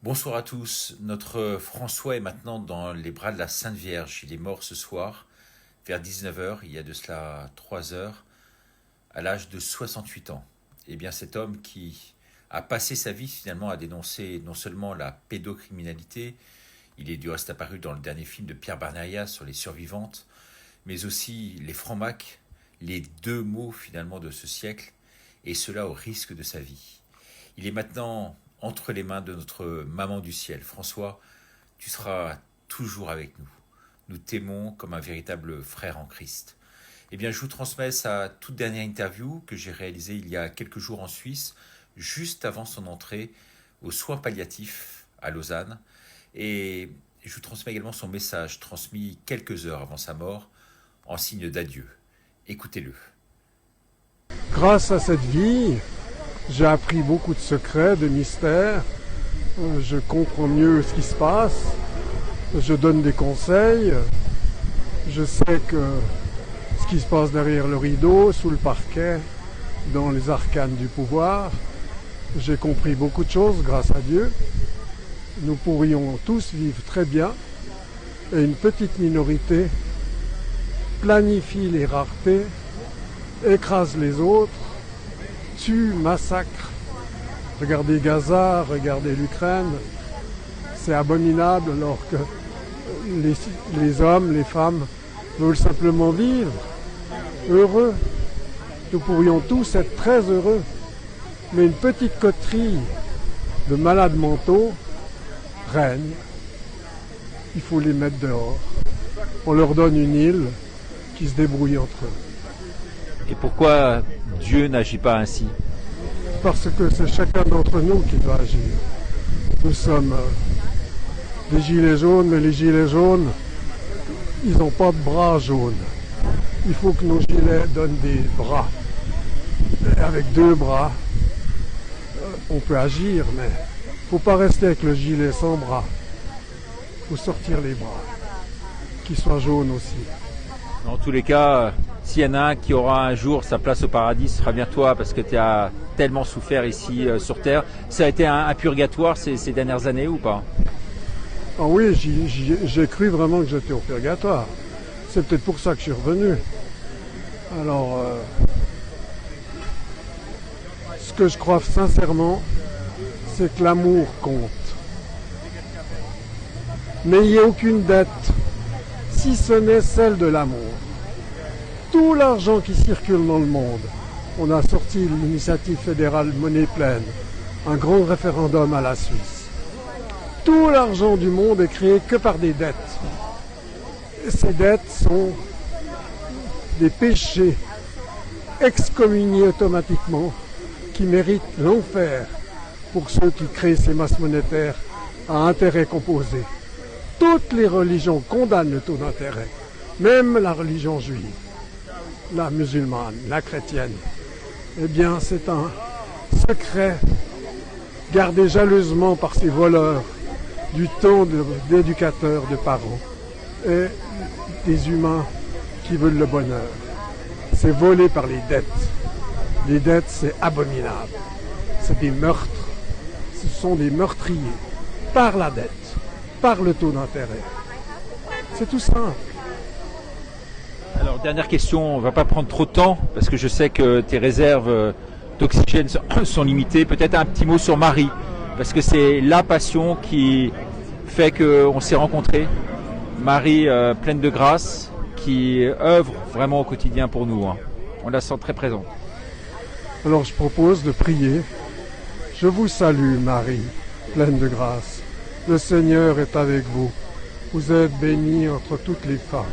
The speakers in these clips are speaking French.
Bonsoir à tous. Notre François est maintenant dans les bras de la Sainte Vierge. Il est mort ce soir, vers 19 heures, il y a de cela 3 heures, à l'âge de 68 ans. Eh bien, cet homme qui a passé sa vie finalement à dénoncer non seulement la pédocriminalité, il est du reste apparu dans le dernier film de Pierre Barnaglia sur les survivantes, mais aussi les francs-macs, les deux mots finalement de ce siècle, et cela au risque de sa vie. Il est maintenant entre les mains de notre maman du ciel. François, tu seras toujours avec nous. Nous t'aimons comme un véritable frère en Christ. Eh bien, je vous transmets sa toute dernière interview que j'ai réalisée il y a quelques jours en Suisse, juste avant son entrée aux soins palliatifs à Lausanne. Et je vous transmets également son message, transmis quelques heures avant sa mort, en signe d'adieu. Écoutez-le. Grâce à cette vie, j'ai appris beaucoup de secrets, de mystères. Je comprends mieux ce qui se passe. Je donne des conseils. Je sais que ce qui se passe derrière le rideau, sous le parquet, dans les arcanes du pouvoir. J'ai compris beaucoup de choses grâce à Dieu. Nous pourrions tous vivre très bien. Et une petite minorité planifie les raretés, écrase les autres, tue, massacre. Regardez Gaza, regardez l'Ukraine. C'est abominable alors que les hommes, les femmes veulent simplement vivre, heureux. Nous pourrions tous être très heureux. Mais une petite coterie de malades mentaux règne. Il faut les mettre dehors. On leur donne une île qui se débrouille entre eux. Et pourquoi Dieu n'agit pas ainsi? Parce que c'est chacun d'entre nous qui doit agir. Nous sommes des gilets jaunes, mais les gilets jaunes, ils n'ont pas de bras jaunes. Il faut que nos gilets donnent des bras. Et avec deux bras, on peut agir, mais il ne faut pas rester avec le gilet sans bras. Il faut sortir les bras, qu'ils soient jaunes aussi. Dans tous les cas, s'il y en a un qui aura un jour sa place au paradis, ce sera bien toi, parce que tu as tellement souffert ici sur Terre. Ça a été un purgatoire ces dernières années ou pas? Ah oui, j'ai cru vraiment que j'étais au purgatoire. C'est peut-être pour ça que je suis revenu. Alors, ce que je crois sincèrement, c'est que l'amour compte. N'ayez aucune dette, si ce n'est celle de l'amour. Tout l'argent qui circule dans le monde, on a sorti l'initiative fédérale Monnaie Pleine, un grand référendum à la Suisse. Tout l'argent du monde est créé que par des dettes. Et ces dettes sont des péchés excommuniés automatiquement qui méritent l'enfer pour ceux qui créent ces masses monétaires à intérêt composé. Toutes les religions condamnent le taux d'intérêt, même la religion juive, la musulmane, la chrétienne. Eh bien, c'est un secret gardé jalousement par ces voleurs du temps d'éducateurs, de parents et des humains qui veulent le bonheur. C'est volé par les dettes. Les dettes, c'est abominable. C'est des meurtres. Ce sont des meurtriers par la dette, par le taux d'intérêt. C'est tout simple. Alors, dernière question, on ne va pas prendre trop de temps, parce que je sais que tes réserves d'oxygène sont limitées. Peut-être un petit mot sur Marie, parce que c'est la passion qui fait qu'on s'est rencontrés. Marie pleine de grâce, qui œuvre vraiment au quotidien pour nous. On la sent très présente. Alors je propose de prier. Je vous salue Marie, pleine de grâce. Le Seigneur est avec vous. Vous êtes bénie entre toutes les femmes.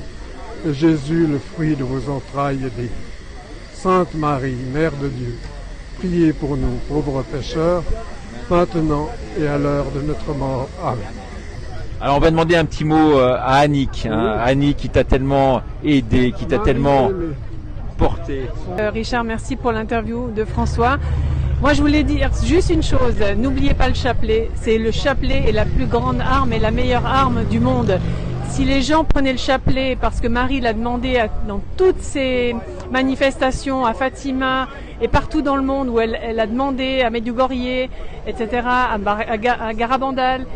Et Jésus, le fruit de vos entrailles, est béni. Sainte Marie, Mère de Dieu, priez pour nous, pauvres pécheurs, maintenant et à l'heure de notre mort. Amen. Alors on va demander un petit mot à Annick, Annick qui t'a tellement aidé, qui t'a tellement porté. Richard, merci pour l'interview de François. Moi je voulais dire juste une chose, n'oubliez pas le chapelet. C'est le chapelet est la plus grande arme et la meilleure arme du monde. Si les gens prenaient le chapelet, parce que Marie l'a demandé dans toutes ses manifestations à Fatima et partout dans le monde où elle a demandé à Medjugorje, etc., à Garabandal,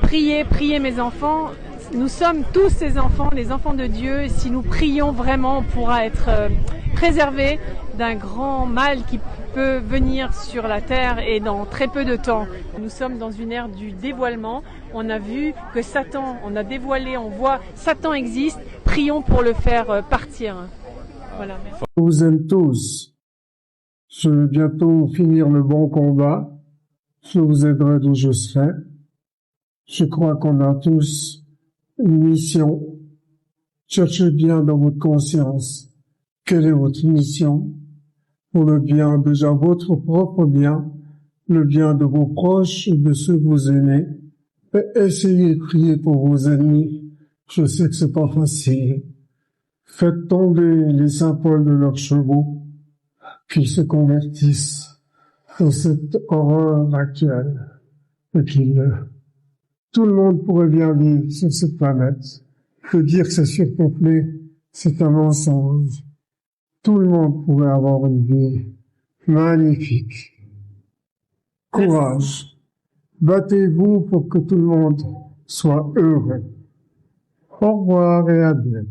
priez, priez mes enfants. Nous sommes tous ces enfants, les enfants de Dieu. Si nous prions vraiment, on pourra être préservés d'un grand mal qui peut venir sur la terre et dans très peu de temps. Nous sommes dans une ère du dévoilement. On a vu que Satan, on a dévoilé, on voit Satan existe. Prions pour le faire partir. Voilà. Merci. Je vous aime tous. Je vais bientôt finir le bon combat. Je vous aiderai d'où je serai. Je crois qu'on a tous une mission. Cherchez bien dans votre conscience quelle est votre mission pour le bien, déjà votre propre bien, le bien de vos proches et de ceux que vous aimez. Et essayez de prier pour vos ennemis. Je sais que c'est pas facile. Faites tomber les symboles de leurs chevaux, qu'ils se convertissent dans cette horreur actuelle. Et tout le monde pourrait bien vivre sur cette planète. De dire que c'est surpeuplé, c'est un mensonge. Tout le monde pourrait avoir une vie magnifique. Courage. Battez-vous pour que tout le monde soit heureux. Au revoir et à bientôt.